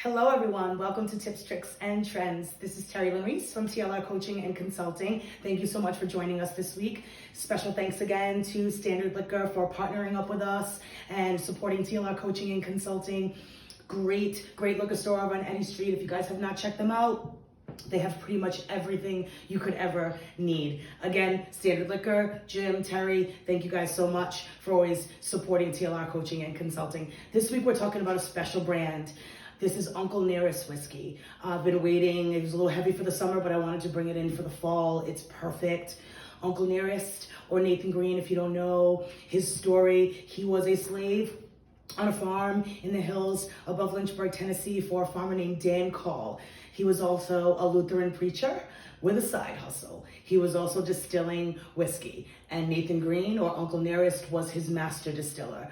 Hello everyone, welcome to Tips, Tricks, and Trends. This is Terry Lynn Reese from TLR Coaching and Consulting. Thank you so much for joining us this week. Special thanks again to Standard Liquor for partnering up with us and supporting TLR Coaching and Consulting. Great liquor store over on Eddy Street. If you guys have not checked them out, they have pretty much everything you could ever need. Again, Standard Liquor, Jim, Terry, thank you guys so much for always supporting TLR Coaching and Consulting. This week we're talking about a special brand. This is Uncle Nearest whiskey. I've been waiting. It was a little heavy for the summer, but I wanted to bring it in for the fall. It's perfect. Uncle Nearest, or Nathan Green, if you don't know his story, he was a slave on a farm in the hills above Lynchburg, Tennessee, for a farmer named Dan Call. He was also a Lutheran preacher with a side hustle. He was also distilling whiskey, and Nathan Green, or Uncle Nearest, was his master distiller.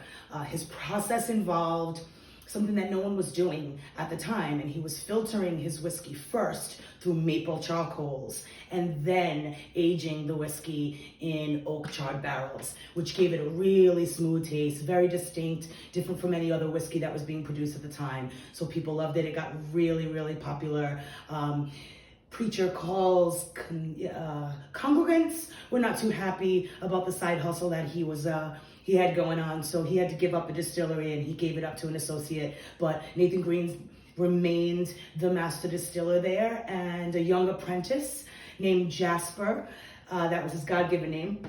His process involved something that no one was doing at the time, and he was filtering his whiskey first through maple charcoals and then aging the whiskey in oak charred barrels, which gave it a really smooth taste, very distinct, different from any other whiskey that was being produced at the time. So people loved it. It got really popular. Preacher calls, congregants were not too happy about the side hustle that he had going on, so he had to give up a distillery and he gave it up to an associate. But Nathan Green remained the master distiller there, and a young apprentice named Jasper, that was his God-given name.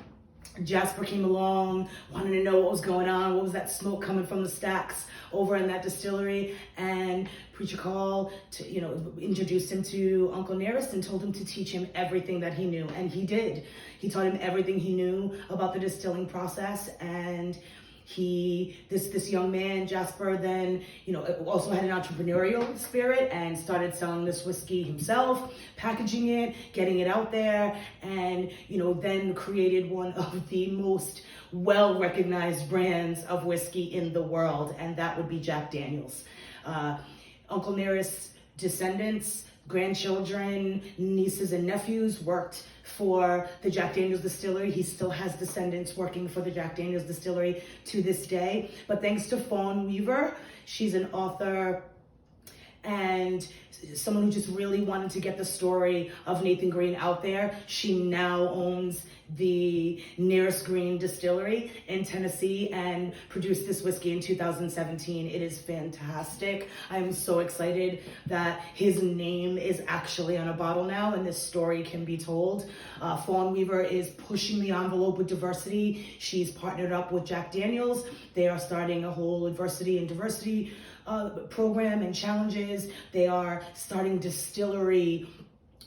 Jasper came along, wanted to know what was going on, what was that smoke coming from the stacks over in that distillery, and Preacher Call introduced him to Uncle Nearest and told him to teach him everything that he knew, and he did. He taught him everything he knew about the distilling process, and this young man, Jasper, then, also had an entrepreneurial spirit and started selling this whiskey himself, packaging it, getting it out there, and, then created one of the most well-recognized brands of whiskey in the world, and that would be Jack Daniels. Uncle Nearest's descendants, grandchildren, nieces, and nephews worked for the Jack Daniels distillery. He still has descendants working for the Jack Daniels distillery to this day. But thanks to Fawn Weaver, she's an author and someone who just really wanted to get the story of Nathan Green out there. She now owns the Nearest Green Distillery in Tennessee and produced this whiskey in 2017. It is fantastic. I'm so excited that his name is actually on a bottle now and this story can be told. Fawn Weaver is pushing the envelope with diversity. She's partnered up with Jack Daniels. They are starting a whole adversity and diversity program and challenges. They are starting distillery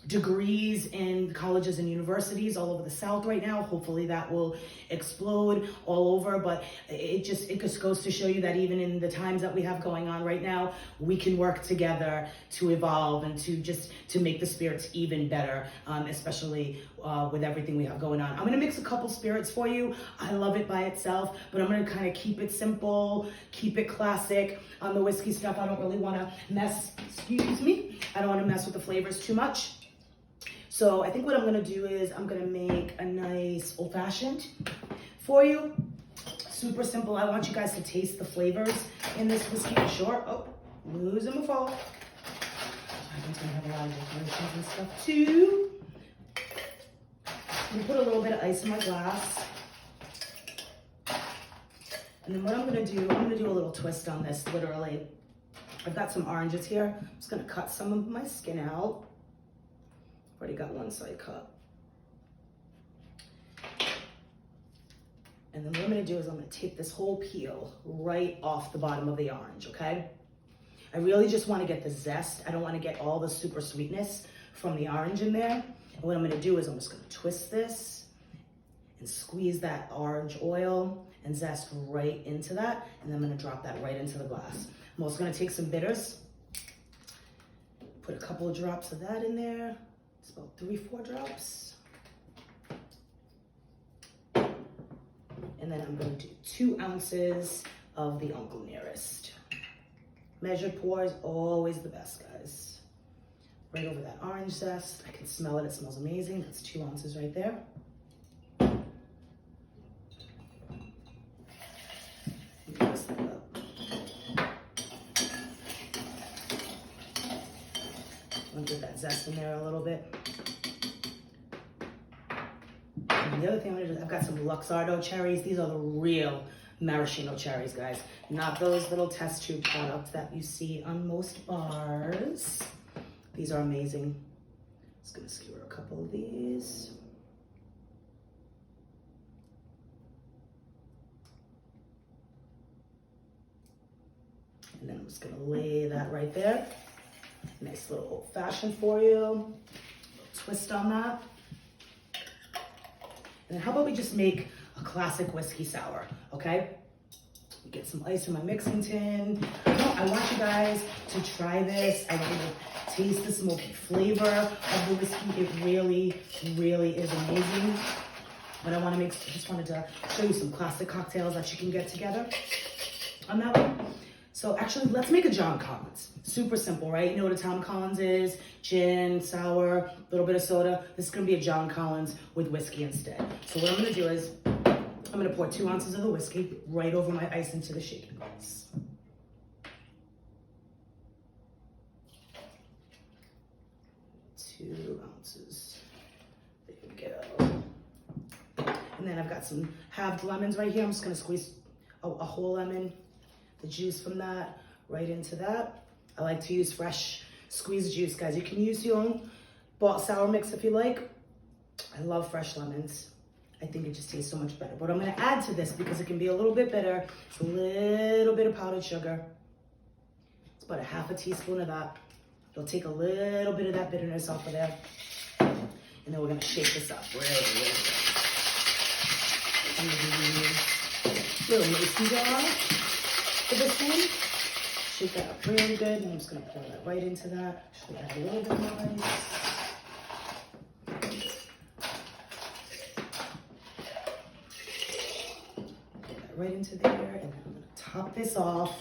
degrees in colleges and universities all over the South right now. Hopefully that will explode all over, but it just goes to show you that even in the times that we have going on right now, we can work together to evolve and to make the spirits even better, especially with everything we have going on. I'm gonna mix a couple spirits for you. I love it by itself, but I'm gonna kind of keep it simple, keep it classic. On the whiskey stuff, I don't really wanna mess with the flavors too much. So I think what I'm gonna do is I'm gonna make a nice old fashioned for you. Super simple. I want you guys to taste the flavors in this whiskey for sure. Oh, losing my fall. I'm gonna have a lot of decorations and stuff too. I'm gonna put a little bit of ice in my glass. And then what I'm gonna do a little twist on this, literally. I've got some oranges here. I'm just gonna cut some of my skin out. Already got one side cut. And then what I'm gonna do is I'm gonna take this whole peel right off the bottom of the orange, okay? I really just wanna get the zest. I don't wanna get all the super sweetness from the orange in there. And what I'm gonna do is I'm just gonna twist this and squeeze that orange oil and zest right into that. And then I'm gonna drop that right into the glass. I'm also gonna take some bitters, put a couple of drops of that in there. It's about 3-4 drops. And then I'm going to do 2 ounces of the Uncle Nearest. Measured pour is always the best, guys. Right over that orange zest. I can smell it. It smells amazing. That's 2 ounces right there. Mix that up. to get that zest in there a little bit. And the other thing I'm gonna do, I've got some Luxardo cherries. These are the real maraschino cherries, guys. Not those little test tube products that you see on most bars. These are amazing. Just gonna skewer a couple of these. And then I'm just gonna lay that right there. Nice little old fashioned for you. A little twist on that. And then how about we just make a classic whiskey sour, okay? Get some ice in my mixing tin. I want you guys to try this. I want you to taste the smoky flavor of the whiskey. It really, really is amazing. But I just wanted to show you some classic cocktails that you can get together on that one. So actually, let's make a John Collins. Super simple, right? You know what a Tom Collins is? Gin, sour, a little bit of soda. This is gonna be a John Collins with whiskey instead. So what I'm gonna do is, I'm gonna pour 2 ounces of the whiskey right over my ice into the shaking glass. Two ounces. There we go. And then I've got some halved lemons right here. I'm just gonna squeeze a whole lemon, the juice from that right into that. I like to use fresh squeezed juice, guys. You can use your own bought sour mix if you like. I love fresh lemons. I think it just tastes so much better. But I'm gonna add to this because it can be a little bit bitter. It's a little bit of powdered sugar. It's about a half a teaspoon of that. It'll take a little bit of that bitterness off of there. And then we're gonna shake this up really, really good. I'm gonna give you a little mason jar on it for this one. Shake that up really good. And I'm just gonna pour that right into that. Actually add a little bit more ice. Right into there, and then I'm gonna top this off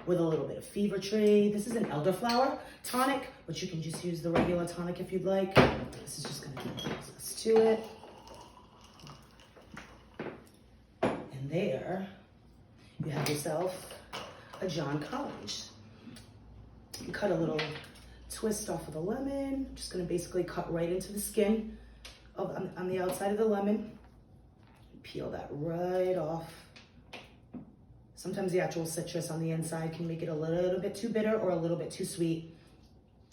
with a little bit of Fever Tree. This is an elderflower tonic, but you can just use the regular tonic if you'd like. This is just gonna add access to it. And there, you have yourself a John Collins. You cut a little twist off of the lemon. I'm just gonna basically cut right into the skin on the outside of the lemon. Peel that right off. Sometimes the actual citrus on the inside can make it a little bit too bitter or a little bit too sweet.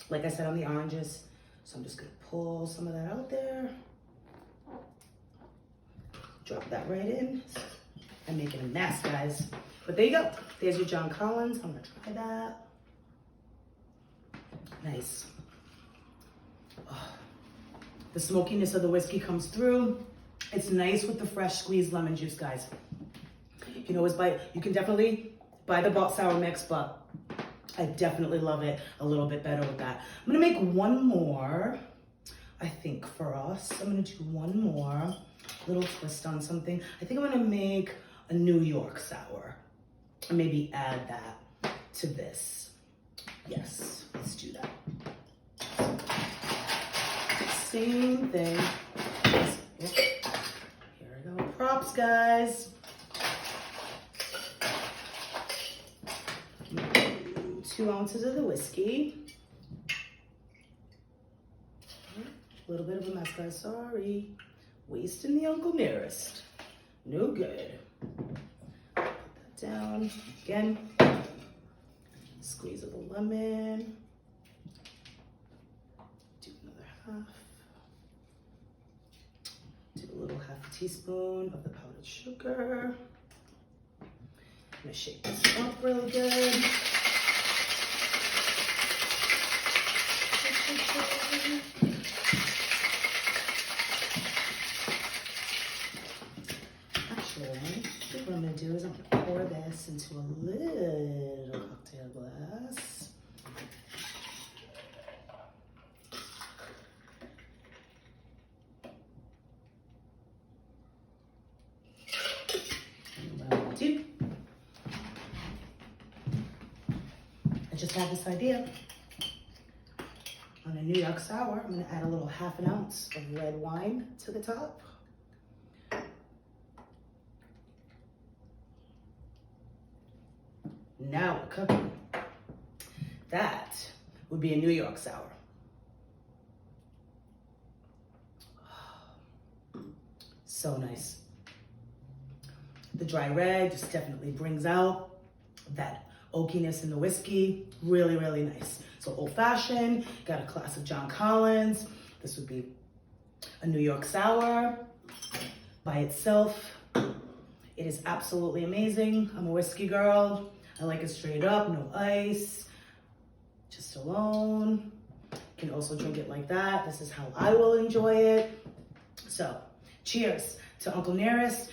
Like I said on the oranges. So I'm just gonna pull some of that out there. Drop that right in. I'm making a mess, guys. But there you go. There's your John Collins. I'm gonna try that. Nice. Oh, the smokiness of the whiskey comes through. It's nice with the fresh squeezed lemon juice, guys. You can always you can definitely buy the bought sour mix, but I definitely love it a little bit better with that. I'm gonna make one more, I think, for us. I'm gonna do one more little twist on something. I think I'm gonna make a New York sour and maybe add that to this. Yes, let's do that. Same thing. Props, guys. 2 ounces of the whiskey. A little bit of a mess, guys. Sorry. Wasting the Uncle Nearest. No good. Put that down. Again. Squeeze of the lemon. Do another half. Do a little half a teaspoon of the powdered sugar. I'm gonna shake this up really good. Actually, I think what I'm gonna do is I'm gonna pour this into a little cocktail glass. Just had this idea. On a New York sour, I'm gonna add a little half an ounce of red wine to the top. Now we're cooking. That would be a New York sour. So nice. The dry red just definitely brings out that oakiness in the whiskey. Really, really nice. So old fashioned, got a classic John Collins. This would be a New York sour by itself. It is absolutely amazing. I'm a whiskey girl. I like it straight up, no ice, just alone. You can also drink it like that. This is how I will enjoy it. So cheers to Uncle Nearest.